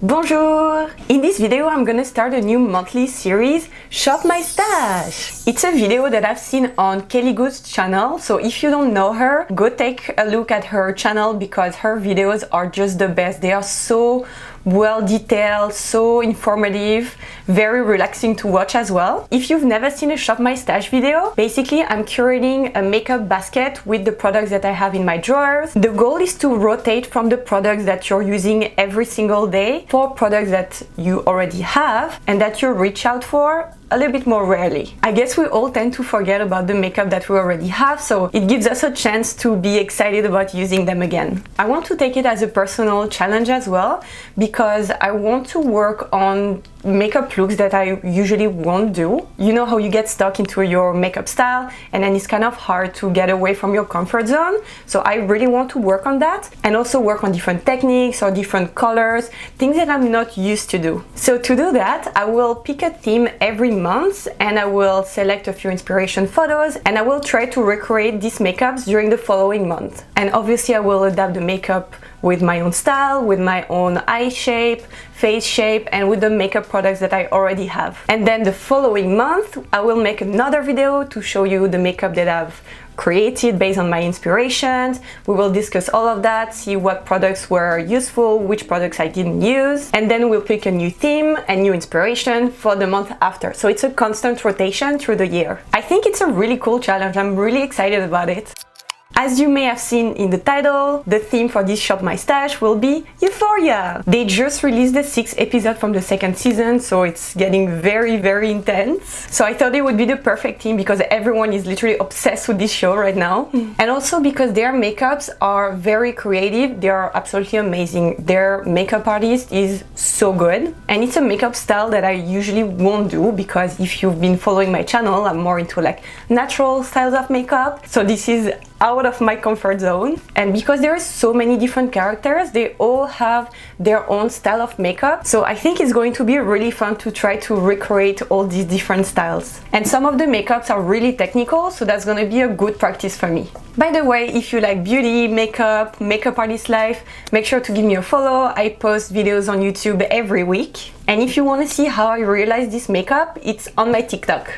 Bonjour! In this video I'm gonna start a new monthly series, Shop My Stash! It's a video that I've seen on Kelly Good's channel, so if you don't know her, go take a look at her channel because her videos are just the best. They are so well detailed, so informative, very relaxing to watch as well. If you've never seen a Shop My Stash video, basically I'm curating a makeup basket with the products that I have in my drawers. The goal is to rotate from the products that you're using every single day for products that you already have and that you reach out for a little bit more rarely. I guess we all tend to forget about the makeup that we already have, so it gives us a chance to be excited about using them again. I want to take it as a personal challenge as well because I want to work on makeup looks that I usually won't do. You know how you get stuck into your makeup style and then it's kind of hard to get away from your comfort zone. So I really want to work on that and also work on different techniques or different colors, things that I'm not used to do. So to do that, I will pick a theme every month and I will select a few inspiration photos and I will try to recreate these makeups during the following month. And obviously I will adapt the makeup with my own style, with my own eye shape, face shape, and with the makeup products that I already have. And then the following month, I will make another video to show you the makeup that I've created based on my inspirations. We will discuss all of that, see what products were useful, which products I didn't use, and then we'll pick a new theme and new inspiration for the month after. So it's a constant rotation through the year. I think it's a really cool challenge. I'm really excited about it. As you may have seen in the title, the theme for this Shop My Stash will be Euphoria! They just released the 6th episode from the 2nd season, so it's getting very intense. So I thought it would be the perfect theme because everyone is literally obsessed with this show right now. And also because their makeups are very creative, they are absolutely amazing. Their makeup artist is so good. And it's a makeup style that I usually won't do because if you've been following my channel, I'm more into like natural styles of makeup. So this is out of my comfort zone. And because there are so many different characters, they all have their own style of makeup. So I think it's going to be really fun to try to recreate all these different styles. And some of the makeups are really technical, so that's going to be a good practice for me. By the way, if you like beauty, makeup, makeup artist life, make sure to give me a follow. I post videos on YouTube every week. And if you want to see how I realize this makeup, it's on my TikTok.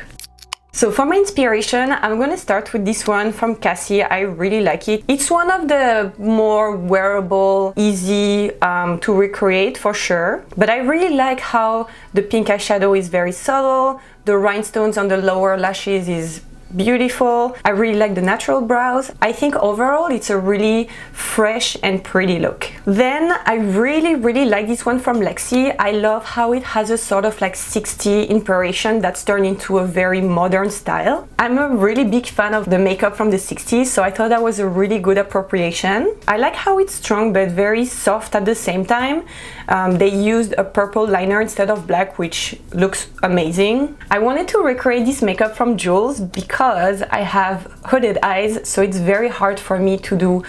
So for my inspiration, I'm gonna start with this one from Cassie. I really like it. It's one of the more wearable, easy to recreate for sure. But I really like how the pink eyeshadow is very subtle. The rhinestones on the lower lashes is beautiful. I really like the natural brows. I think overall it's a really fresh and pretty look. Then I really like this one from Lexi. I love how it has a sort of like 60s inspiration that's turned into a very modern style. I'm a really big fan of the makeup from the 60s, so I thought that was a really good appropriation. I like how it's strong but very soft at the same time. They used a purple liner instead of black, which looks amazing. I wanted to recreate this makeup from Jules because I have hooded eyes, so it's very hard for me to do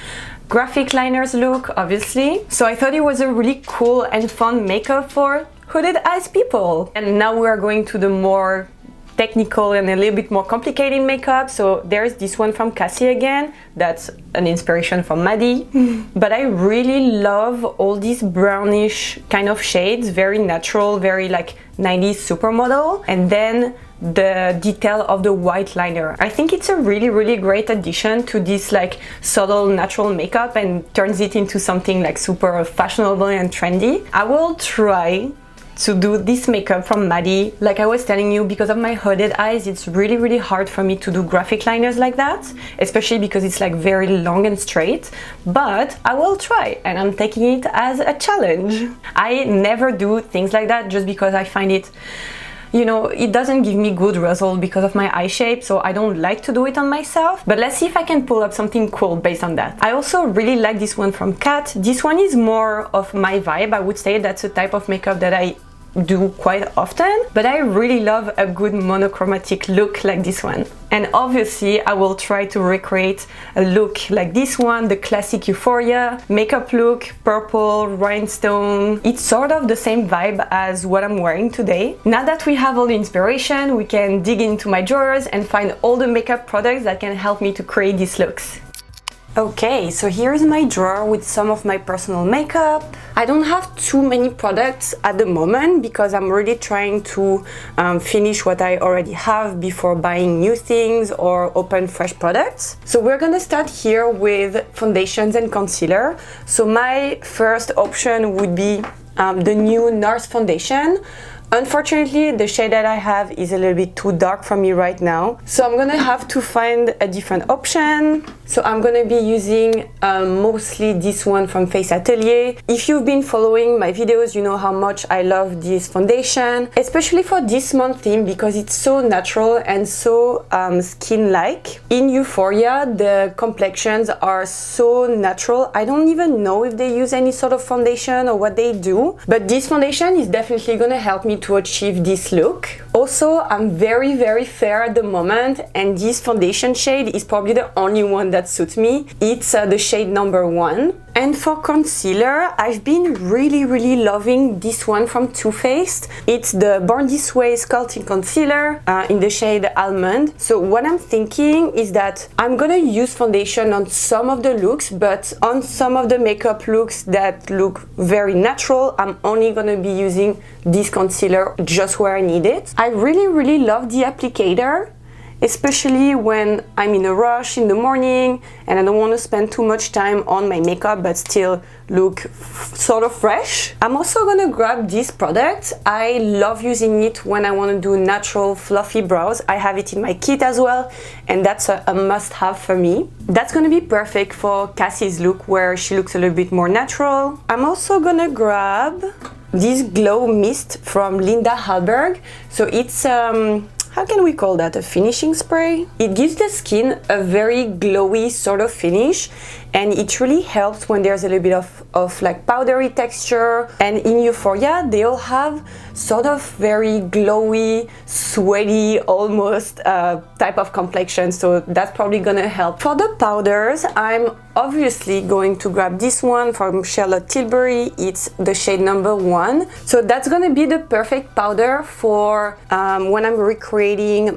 graphic liners look, obviously. So I thought it was a really cool and fun makeup for hooded eyes people. And now we are going to the more technical and a little bit more complicated makeup. So there's this one from Cassie again. That's an inspiration from Maddie. But I really love all these brownish kind of shades, very natural, very like 90s supermodel. And then the detail of the white liner. I think it's a really great addition to this like subtle natural makeup and turns it into something like super fashionable and trendy. I will try to do this makeup from Maddie. Like I was telling you, because of my hooded eyes, it's really hard for me to do graphic liners like that, especially because it's like very long and straight. But I will try and I'm taking it as a challenge. I never do things like that just because I find it, you know, it doesn't give me good result because of my eye shape, so I don't like to do it on myself. But let's see if I can pull up something cool based on that. I also really like this one from Kat. This one is more of my vibe. I would say that's a type of makeup that I do quite often, but I really love a good monochromatic look like this one. And obviously I will try to recreate a look like this one, the classic Euphoria makeup look, purple, rhinestone. It's sort of the same vibe as what I'm wearing today. Now that we have all the inspiration, we can dig into my drawers and find all the makeup products that can help me to create these looks. Okay, so here's my drawer with some of my personal makeup. I don't have too many products at the moment because I'm really trying to finish what I already have before buying new things or open fresh products. So we're gonna start here with foundations and concealer. So my first option would be the new NARS foundation. Unfortunately, the shade that I have is a little bit too dark for me right now, so I'm gonna have to find a different option. So I'm gonna be using mostly this one from Face Atelier. If you've been following my videos, you know how much I love this foundation, especially for this month theme because it's so natural and so skin-like. In Euphoria, the complexions are so natural. I don't even know if they use any sort of foundation or what they do, but this foundation is definitely gonna help me to achieve this look. Also, I'm very fair at the moment, and this foundation shade is probably the only one that suits me. It's the shade number 1. And for concealer, I've been really loving this one from Too Faced. It's the Born This Way Sculpting Concealer in the shade Almond. So what I'm thinking is that I'm gonna use foundation on some of the looks, but on some of the makeup looks that look very natural, I'm only gonna be using this concealer just where I need it. I really love the applicator, especially when I'm in a rush in the morning and I don't want to spend too much time on my makeup but still look sort of fresh. I'm also gonna grab this product. I love using it when I want to do natural fluffy brows. I have it in my kit as well, and that's a must-have for me. That's gonna be perfect for Cassie's look where she looks a little bit more natural. I'm also gonna grab this Glow Mist from Linda Hallberg. So it's how can we call that? A finishing spray? It gives the skin a very glowy sort of finish, and it really helps when there's a little bit of like powdery texture. And in Euphoria, they all have sort of very glowy, sweaty, almost type of complexion, so that's probably gonna help. For the powders, I'm obviously going to grab this one from Charlotte Tilbury. It's the shade number 1. So that's gonna be the perfect powder for when I'm recreating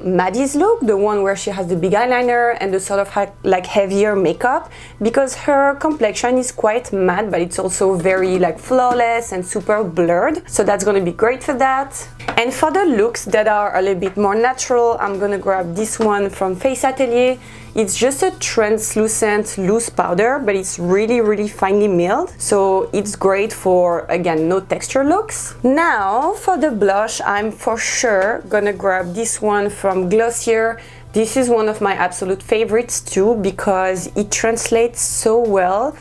Maddie's look, the one where she has the big eyeliner and the sort of like heavier makeup, because her complexion is quite matte, but it's also very like flawless and super blurred. So that's gonna be great for that. And for the looks that are a little bit more natural, I'm gonna grab this one from Face Atelier. It's just a translucent loose powder, but it's really finely milled, so it's great for, again, no texture looks. Now for the blush, I'm for sure gonna grab this one from Glossier. This is one of my absolute favorites too because it translates so well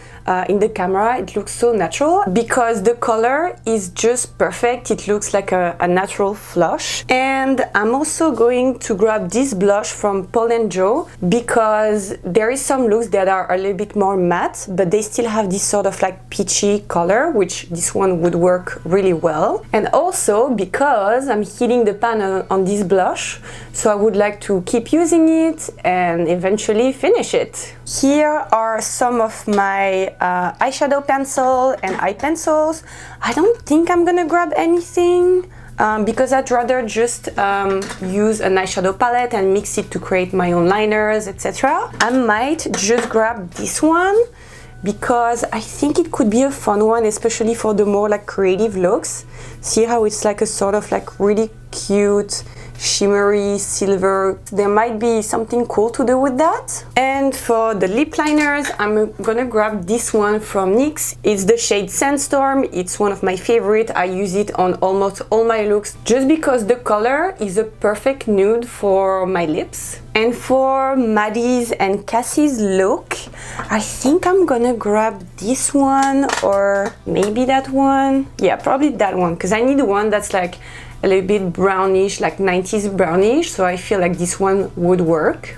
in the camera. It looks so natural because the color is just perfect. It looks like a natural flush. And I'm also going to grab this blush from Paul & Joe because there is some looks that are a little bit more matte, but they still have this sort of like peachy color, which this one would work really well. And also because I'm hitting the pan on this blush, so I would like to keep using it and eventually finish it. Here are some of my eyeshadow pencil and eye pencils. I don't think I'm gonna grab anything because I'd rather just use an eyeshadow palette and mix it to create my own liners, etc. I might just grab this one because I think it could be a fun one, especially for the more like creative looks. See how it's like a sort of like really cute shimmery silver. There might be something cool to do with that. And for the lip liners, I'm gonna grab this one from NYX. It's the shade Sandstorm. It's one of my favorite. I use it on almost all my looks just because the color is a perfect nude for my lips. And for Maddie's and Cassie's look, I think I'm gonna grab this one or maybe that one. Yeah, probably that one, because I need one that's like a little bit brownish, like 90s brownish, so I feel like this one would work.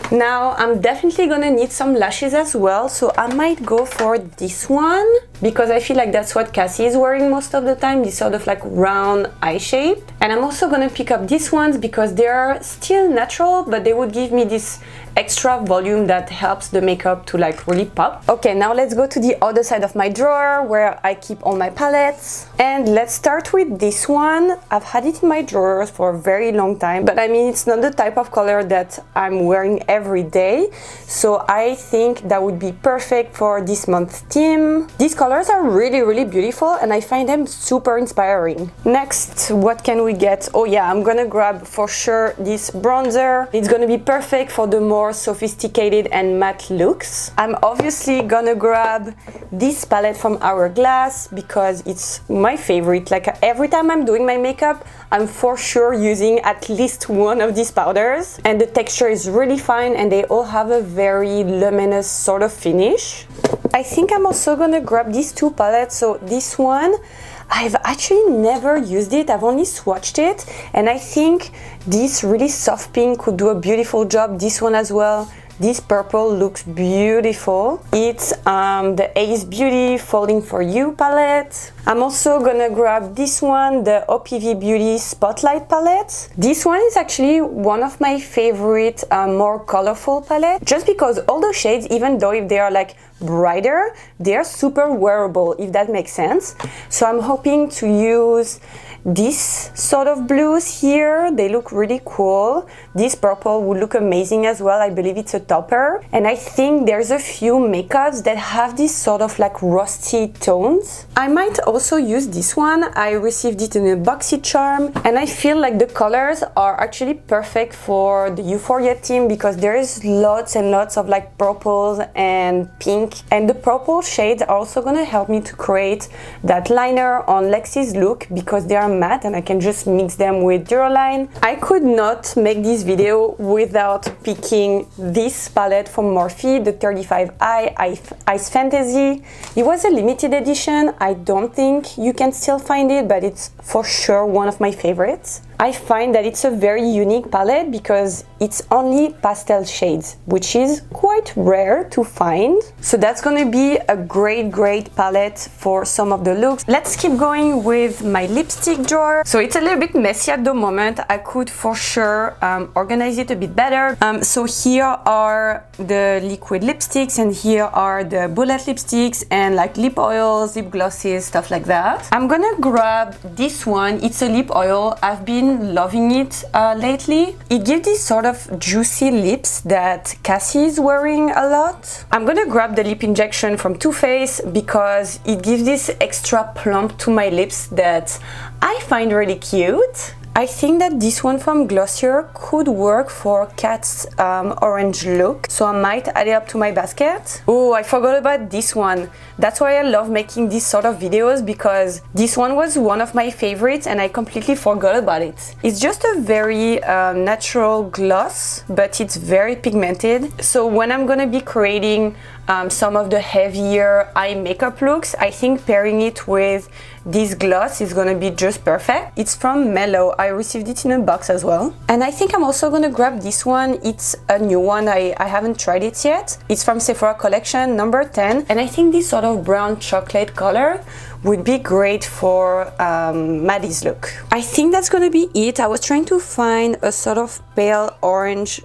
Now I'm definitely gonna need some lashes as well, so I might go for this one. because I feel like that's what Cassie is wearing most of the time, this sort of like round eye shape. And I'm also gonna pick up these ones because they're still natural, but they would give me this extra volume that helps the makeup to like really pop. Okay, now let's go to the other side of my drawer where I keep all my palettes. And let's start with this one. I've had it in my drawers for a very long time, but I mean, it's not the type of color that I'm wearing every day. So I think that would be perfect for this month's theme. These colors are really, really beautiful and I find them super inspiring. Next, what can we get? Oh yeah, I'm gonna grab for sure this bronzer. It's gonna be perfect for the more sophisticated and matte looks. I'm obviously gonna grab this palette from Hourglass because it's my favorite. Like every time I'm doing my makeup, I'm for sure using at least one of these powders, and the texture is really fine and they all have a very luminous sort of finish. I think I'm also gonna grab these two palettes. So this one, I've actually never used it, I've only swatched it, and I think this really soft pink could do a beautiful job. This one as well. This purple looks beautiful. It's the Ace Beauty Falling For You palette. I'm also gonna grab this one, the OPV Beauty Spotlight palette. This one is actually one of my favorite more colorful palettes, just because all the shades, even though if they are like brighter, they are super wearable, if that makes sense. So I'm hoping to use this sort of blues here. They look really cool. This purple would look amazing as well. I believe it's a topper. And I think there's a few makeups that have this sort of like rusty tones. I might also use this one. I received it in a boxy charm and I feel like the colors are actually perfect for the Euphoria theme because there is lots and lots of like purples and pink, and the purple shades are also gonna help me to create that liner on Lexi's look because they are matte and I can just mix them with Duraline. I could not make this video without picking this palette from Morphe, the 35i Ice Fantasy. It was a limited edition. I don't think you can still find it, but it's for sure one of my favorites. I find that it's a very unique palette because it's only pastel shades, which is quite rare to find. So that's gonna be a great palette for some of the looks. Let's keep going with my lipstick drawer. So it's a little bit messy at the moment. I could for sure organize it a bit better. So here are the liquid lipsticks and here are the bullet lipsticks and like lip oils, lip glosses, stuff like that. I'm gonna grab this one. It's a lip oil. I've been loving it lately. It gives this sort of juicy lips that Cassie is wearing a lot. I'm gonna grab the lip injection from Too Faced because it gives this extra plump to my lips that I find really cute. I think that this one from Glossier could work for Kat's orange look, so I might add it up to my basket. Oh, I forgot about this one. That's why I love making these sort of videos, because this one was one of my favorites and I completely forgot about it. It's just a very natural gloss, but it's very pigmented. So when I'm gonna be creating some of the heavier eye makeup looks, I think pairing it with this gloss is gonna be just perfect. It's from Mellow. I received it in a box as well. And I think I'm also gonna grab this one. It's a new one. I haven't tried it yet. It's from Sephora collection number 10. And I think this sort of brown chocolate color would be great for Maddie's look. I think that's gonna be it. I was trying to find a sort of pale orange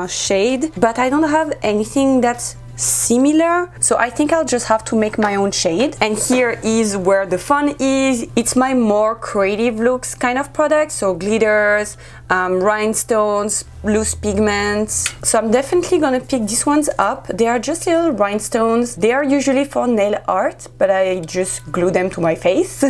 shade, but I don't have anything that's similar, so I think I'll just have to make my own shade. And here is where the fun is. It's my more creative looks kind of product, so glitters, rhinestones, loose pigments. So I'm definitely gonna pick these ones up. They are just little rhinestones. They are usually for nail art, but I just glue them to my face.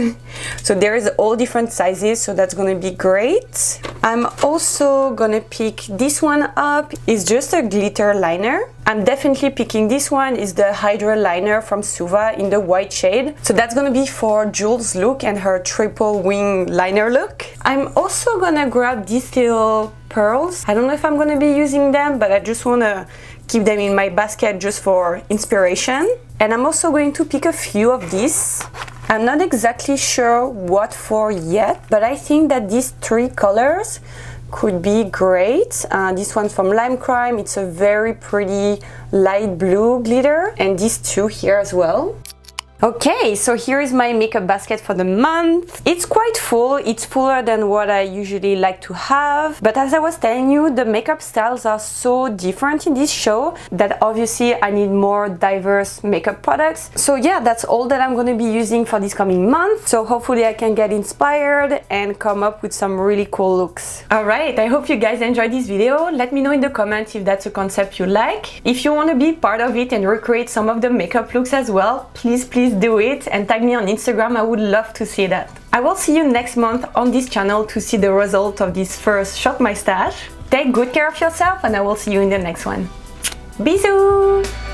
So there is all different sizes, so that's gonna be great. I'm also gonna pick this one up. It's just a glitter liner. I'm definitely picking this one. Is the Hydra liner from Suva in the white shade. So that's gonna be for Jules' look and her triple wing liner look. I'm also gonna grab these little pearls. I don't know if I'm gonna be using them, but I just wanna keep them in my basket just for inspiration. And I'm also going to pick a few of these. I'm not exactly sure what for yet, but I think that these three colors could be great. This one from Lime Crime, it's a very pretty light blue glitter, and these two here as well. Okay, so here is my makeup basket for the month. It's quite full, it's fuller than what I usually like to have, but as I was telling you, the makeup styles are so different in this show that obviously I need more diverse makeup products. So yeah, that's all that I'm gonna be using for this coming month. So hopefully I can get inspired and come up with some really cool looks. Alright, I hope you guys enjoyed this video. Let me know in the comments if that's a concept you like. If you want to be part of it and recreate some of the makeup looks as well, please do it and tag me on Instagram. I would love to see that. I will see you next month on this channel to see the result of this first Shop My Stash. Take good care of yourself and I will see you in the next one. Bisous!